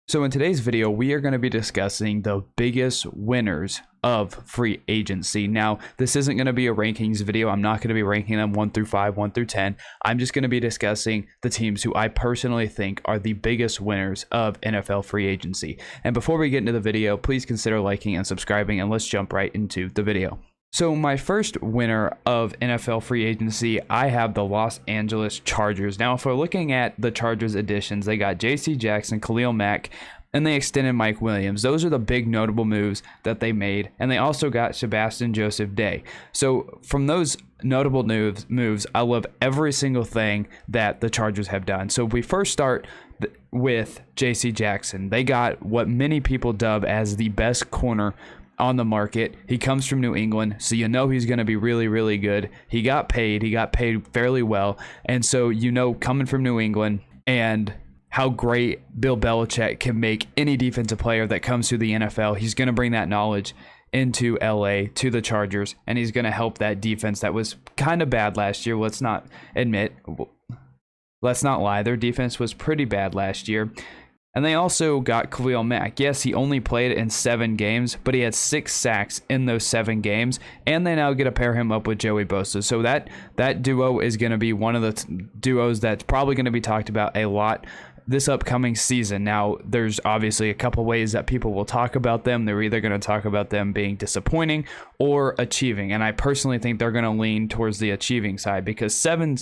So in today's video, we are going to be discussing the biggest winners of free agency. Now, this isn't going to be a rankings video. I'm not going to be ranking them 1 through 5, 1 through 10. I'm just going to be discussing the teams who I personally think are the biggest winners of NFL free agency. And before we get into the video, please consider liking and subscribing, and let's jump right into the video. So my first winner of NFL free agency, I have the Los Angeles Chargers. Now, if we're looking at the Chargers additions, they got J.C. Jackson, Khalil Mack, and they extended Mike Williams. Those are the big notable moves that they made. And they also got Sebastian Joseph Day. So from those notable moves, I love every single thing that the Chargers have done. So if we first start with J.C. Jackson, they got what many people dub as the best corner on the market. He comes from New England, so you know he's going to be really, really good. He got paid fairly well. And so, you know, coming from New England and how great Bill Belichick can make any defensive player that comes to the NFL, he's going to bring that knowledge into LA to the Chargers, and he's going to help that defense that was kind of bad last year. Let's not lie, their defense was pretty bad last year. And they also got Khalil Mack. Yes, he only played in 7 games, but he had 6 sacks in those 7 games. And they now get to pair him up with Joey Bosa. So that duo is going to be one of the duos that's probably going to be talked about a lot this upcoming season. Now, there's obviously a couple ways that people will talk about them. They're either going to talk about them being disappointing or achieving. And I personally think they're going to lean towards the achieving side, because 7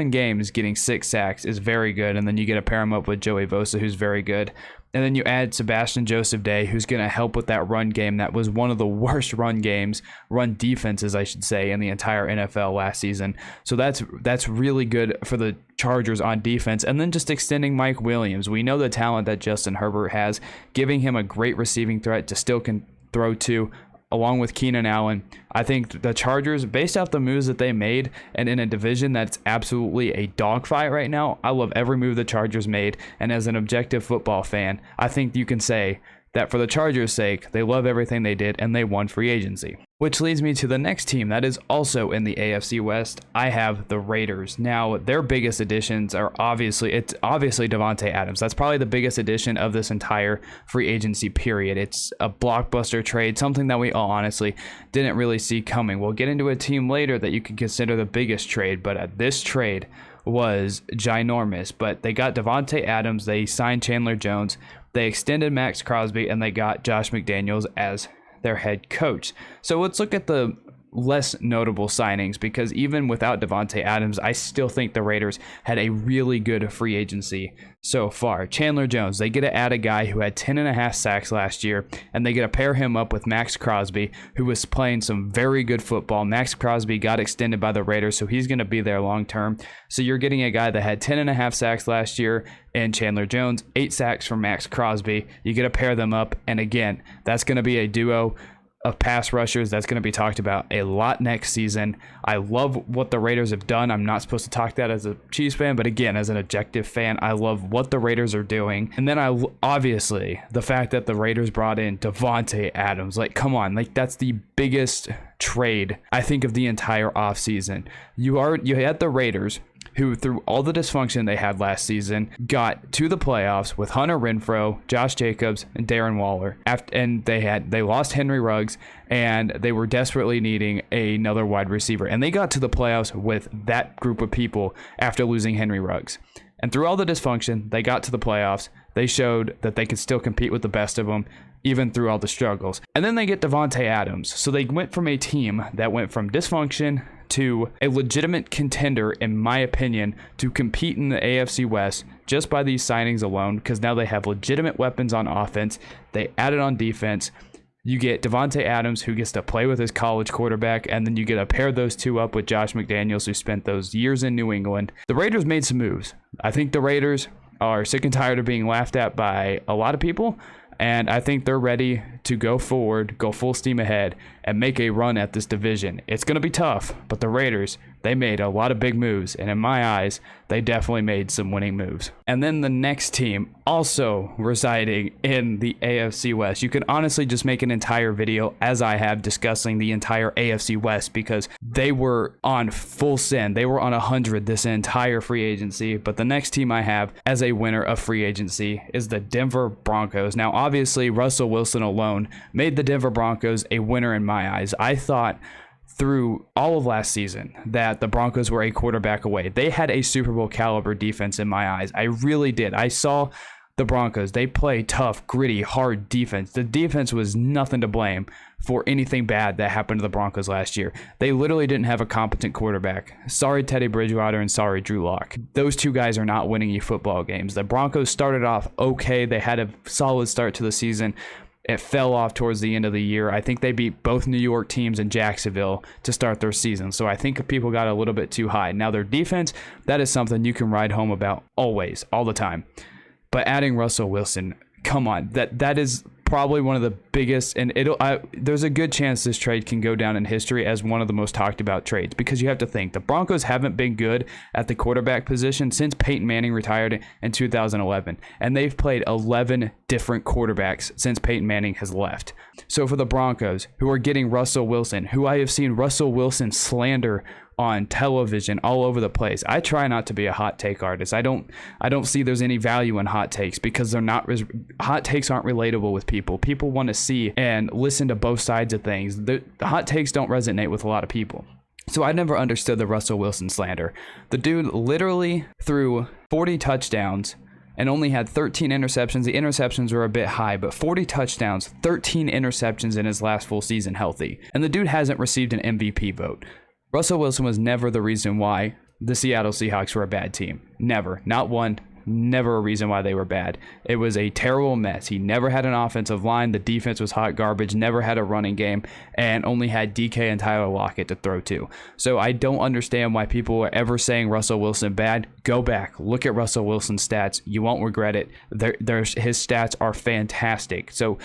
games, getting 6 sacks is very good. And then you get to pair him up with Joey Bosa, who's very good. And then you add Sebastian Joseph Day, who's going to help with that run game. That was one of the worst run defenses, I should say, in the entire NFL last season. So that's really good for the Chargers on defense. And then just extending Mike Williams. We know the talent that Justin Herbert has, giving him a great receiving threat to still can throw to, along with Keenan Allen. I think the Chargers, based off the moves that they made, and in a division that's absolutely a dogfight right now, I love every move the Chargers made. And as an objective football fan, I think you can say that for the Chargers' sake, they love everything they did and they won free agency. Which leads me to the next team that is also in the AFC West. I have the Raiders. Now, their biggest additions are obviously Davante Adams. That's probably the biggest addition of this entire free agency period. It's a blockbuster trade, something that we all honestly didn't really see coming. We'll get into a team later that you could consider the biggest trade, but this trade was ginormous. But they got Davante Adams, they signed Chandler Jones, they extended Max Crosby, and they got Josh McDaniels as their head coach. So let's look at the less notable signings, because even without Davante Adams, I still think the Raiders had a really good free agency so far. Chandler Jones, they get to add a guy who had 10.5 sacks last year, and they get to pair him up with Max Crosby, who was playing some very good football. Max Crosby got extended by the Raiders, so he's going to be there long term. So you're getting a guy that had 10.5 sacks last year, and Chandler Jones, 8 sacks from Max Crosby. You get to pair them up, and again, that's going to be a duo of pass rushers that's going to be talked about a lot next season. I love what the Raiders have done. I'm not supposed to talk that as a Chiefs fan, but again, as an objective fan, I love what the Raiders are doing. And then obviously the fact that the Raiders brought in Davante Adams. Like, come on, like that's the biggest trade I think of the entire offseason. You had the Raiders, who through all the dysfunction they had last season, got to the playoffs with Hunter Renfrow, Josh Jacobs, and Darren Waller. And they lost Henry Ruggs, and they were desperately needing another wide receiver. And they got to the playoffs with that group of people after losing Henry Ruggs. And through all the dysfunction, they got to the playoffs. They showed that they could still compete with the best of them, even through all the struggles. And then they get Davante Adams. So they went from a team that went from dysfunction to a legitimate contender, in my opinion, to compete in the AFC West just by these signings alone, because now they have legitimate weapons on offense. They added on defense. You get Davante Adams, who gets to play with his college quarterback, and then you get to pair those two up with Josh McDaniels, who spent those years in New England. The Raiders made some moves. I think the Raiders are sick and tired of being laughed at by a lot of people, and I think they're ready to go forward, go full steam ahead, and make a run at this division. It's going to be tough, but the Raiders, they made a lot of big moves, and in my eyes, they definitely made some winning moves. And then the next team, also residing in the AFC West. You can honestly just make an entire video, as I have, discussing the entire AFC West, because they were on full send. They were on 100 this entire free agency. But the next team I have as a winner of free agency is the Denver Broncos. Now, obviously, Russell Wilson alone made the Denver Broncos a winner in my eyes. I thought through all of last season that the Broncos were a quarterback away. They had a Super Bowl caliber defense in my eyes. I really did. I saw the Broncos. They play tough, gritty, hard defense. The defense was nothing to blame for anything bad that happened to the Broncos last year. They literally didn't have a competent quarterback. Sorry, Teddy Bridgewater, and sorry, Drew Lock. Those two guys are not winning you football games. The Broncos started off okay. They had a solid start to the season. It fell off towards the end of the year. I think they beat both New York teams and Jacksonville to start their season. So I think people got a little bit too high. Now their defense, that is something you can ride home about always, all the time. But adding Russell Wilson, come on, that is probably one of the biggest, and there's a good chance this trade can go down in history as one of the most talked about trades, because you have to think the Broncos haven't been good at the quarterback position since Peyton Manning retired in 2011, and they've played 11 different quarterbacks since Peyton Manning has left. So for the Broncos, who are getting Russell Wilson, who I have seen Russell Wilson slander on television all over the place. I try not to be a hot take artist. I don't see there's any value in hot takes, because they're not, hot takes aren't relatable with people. People want to see and listen to both sides of things. The hot takes don't resonate with a lot of people. So I never understood the Russell Wilson slander. The dude literally threw 40 touchdowns and only had 13 interceptions. The interceptions were a bit high, but 40 touchdowns, 13 interceptions in his last full season healthy. And the dude hasn't received an MVP vote. Russell Wilson was never the reason why the Seattle Seahawks were a bad team. Never. Not one. Never a reason why they were bad. It was a terrible mess. He never had an offensive line. The defense was hot garbage. Never had a running game. And only had DK and Tyler Lockett to throw to. So I don't understand why people are ever saying Russell Wilson bad. Go back. Look at Russell Wilson's stats. You won't regret it. His stats are fantastic. So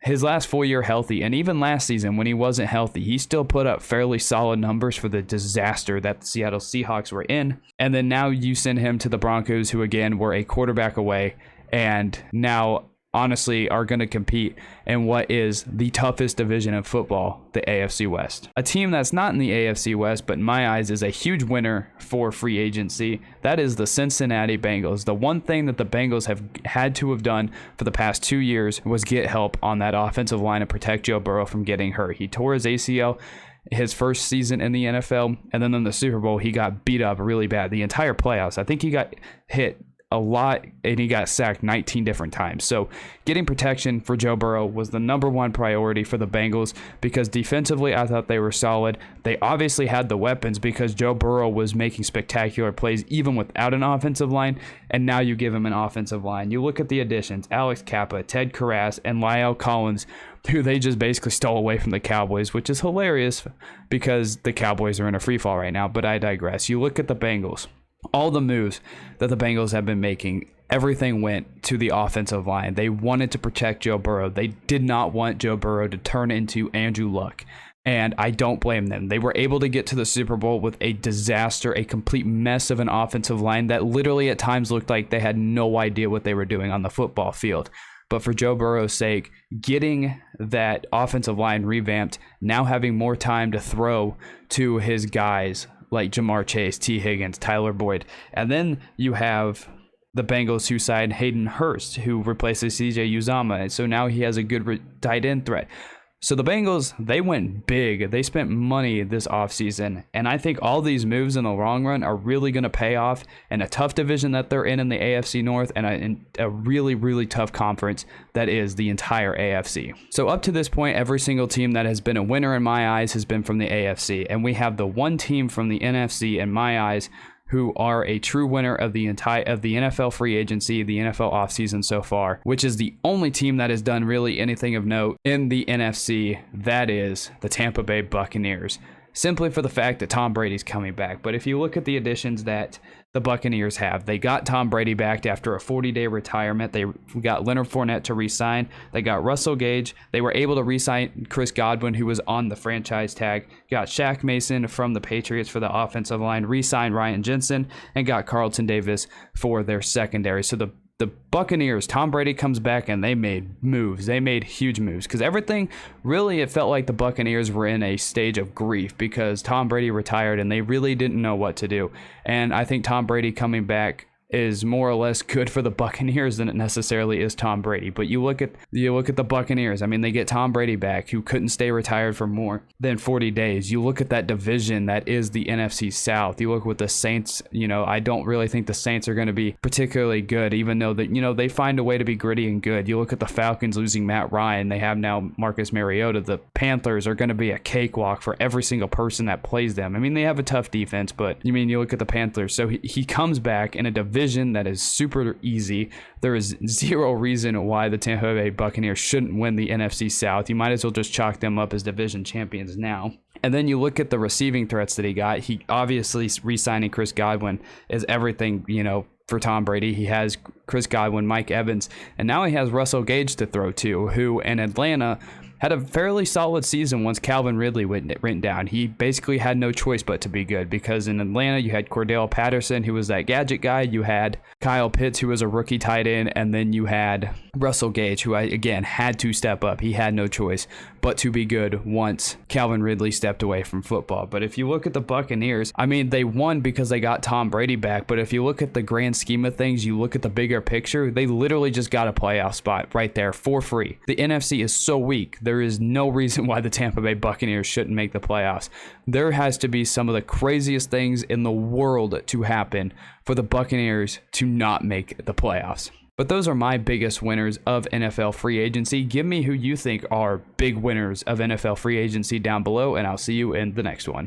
his last full year healthy, and even last season when he wasn't healthy, he still put up fairly solid numbers for the disaster that the Seattle Seahawks were in. And then now you send him to the Broncos, who again were a quarterback away, and now honestly are going to compete in what is the toughest division of football, the AFC West. A team that's not in the AFC West, but in my eyes is a huge winner for free agency. That is the Cincinnati Bengals. The one thing that the Bengals have had to have done for the past 2 years was get help on that offensive line and protect Joe Burrow from getting hurt. He tore his ACL his first season in the NFL, and then in the Super Bowl, he got beat up really bad. The entire playoffs, I think he got hit a lot, and he got sacked 19 different times. So getting protection for Joe Burrow was the number one priority for the Bengals, because defensively I thought they were solid. They obviously had the weapons, because Joe Burrow was making spectacular plays even without an offensive line, and now you give him an offensive line. You look at the additions: Alex Kappa, Ted Karras, and Lyle Collins, who they just basically stole away from the Cowboys, which is hilarious because the Cowboys are in a free fall right now, but I digress. You look at the Bengals. All the moves that the Bengals have been making, everything went to the offensive line. They wanted to protect Joe Burrow. They did not want Joe Burrow to turn into Andrew Luck, and I don't blame them. They were able to get to the Super Bowl with a disaster, a complete mess of an offensive line that literally at times looked like they had no idea what they were doing on the football field. But for Joe Burrow's sake, getting that offensive line revamped, now having more time to throw to his guys like Jamar Chase, T. Higgins, Tyler Boyd. And then you have the Bengals who signed Hayden Hurst, who replaces CJ Uzomah. So now he has a good tight end threat. So the Bengals, they went big. They spent money this offseason. And I think all these moves in the long run are really going to pay off in a tough division that they're in the AFC North, and in a really, really tough conference that is the entire AFC. So up to this point, every single team that has been a winner in my eyes has been from the AFC. And we have the one team from the NFC in my eyes who are a true winner of the NFL free agency, the NFL offseason so far, which is the only team that has done really anything of note in the NFC. That is the Tampa Bay Buccaneers. simply for the fact that Tom Brady's coming back. But if you look at the additions that the Buccaneers have, they got Tom Brady back after a 40-day retirement. They got Leonard Fournette to re-sign. They got Russell Gage. They were able to re-sign Chris Godwin, who was on the franchise tag. Got Shaq Mason from the Patriots for the offensive line. Re-signed Ryan Jensen and got Carlton Davis for their secondary. So the Buccaneers, Tom Brady comes back and they made moves. They made huge moves because everything really, it felt like the Buccaneers were in a stage of grief because Tom Brady retired and they really didn't know what to do. And I think Tom Brady coming back is more or less good for the Buccaneers than it necessarily is Tom Brady. But you look at the Buccaneers. I mean, they get Tom Brady back, who couldn't stay retired for more than 40 days. You look at that division that is the NFC South. You look with the Saints. I don't really think the Saints are going to be particularly good, even though that they find a way to be gritty and good. You look at the Falcons losing Matt Ryan. They have now Marcus Mariota. The Panthers are going to be a cakewalk for every single person that plays them. I mean, they have a tough defense, but you look at the Panthers. So he comes back in a division that is super easy. There is zero reason why the Tampa Bay Buccaneers shouldn't win the NFC South. You might as well just chalk them up as division champions now. And then you look at the receiving threats that he got. He obviously re-signing Chris Godwin is everything, for Tom Brady. He has Chris Godwin, Mike Evans, and now he has Russell Gage to throw to, who in Atlanta had a fairly solid season once Calvin Ridley went down. He basically had no choice but to be good because in Atlanta you had Cordell Patterson, who was that gadget guy. You had Kyle Pitts, who was a rookie tight end, and then you had Russell Gage, who again had to step up. He had no choice but to be good once Calvin Ridley stepped away from football. But if you look at the Buccaneers, I mean, they won because they got Tom Brady back. But if you look at the grand scheme of things, you look at the bigger picture, they literally just got a playoff spot right there for free. The NFC is so weak. There is no reason why the Tampa Bay Buccaneers shouldn't make the playoffs. There has to be some of the craziest things in the world to happen for the Buccaneers to not make the playoffs. But those are my biggest winners of NFL free agency. Give me who you think are big winners of NFL free agency down below, and I'll see you in the next one.